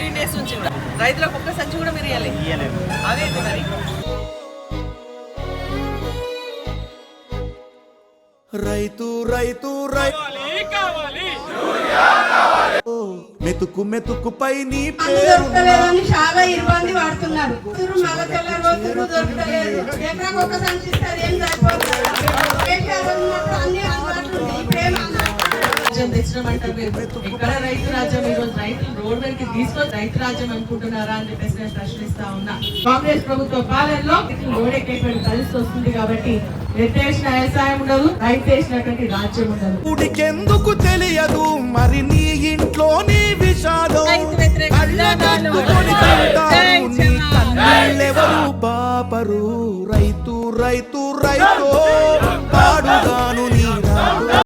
15 days నుంచి కూడా రైతులకు ఒక్క సంచి కూడా మీరు ఇవ్వలేదు. అదేంటి మరి? రైతు రైతు మెతుకు మెతుకుపై నీ పేరు చాలా ఇబ్బంది పడుతున్నారు. మళ్ళీ తెల్లరు దొరకలేదు. ఎకరాకు ఒక సంచి ఇస్తారు, ఏం సరిపోతుంది? ఇక్కడ రైతు రాజ్యం, ఈ రోజు రైతులు రోడ్ వైపు తీసుకొని రైతు రాజ్యం అనుకుంటున్నారా అని చెప్పేసి నేను ప్రశ్నిస్తా ఉన్నా. కాంగ్రెస్ ప్రభుత్వ పాలనలో రోడ్ ఎక్కేటువంటి పరిస్థితి వస్తుంది కాబట్టి ఎత్తేసిన వ్యవసాయం ఉండదు, రైతు వేసినటువంటి రాజ్యం ఉండదు. ఉడికెందుకు తెలియదు మరి నీ ఇంట్లో నీ విషాదం, కన్నెవరు పాపరు రైతు రైతు రైతు పాడుగాను నీ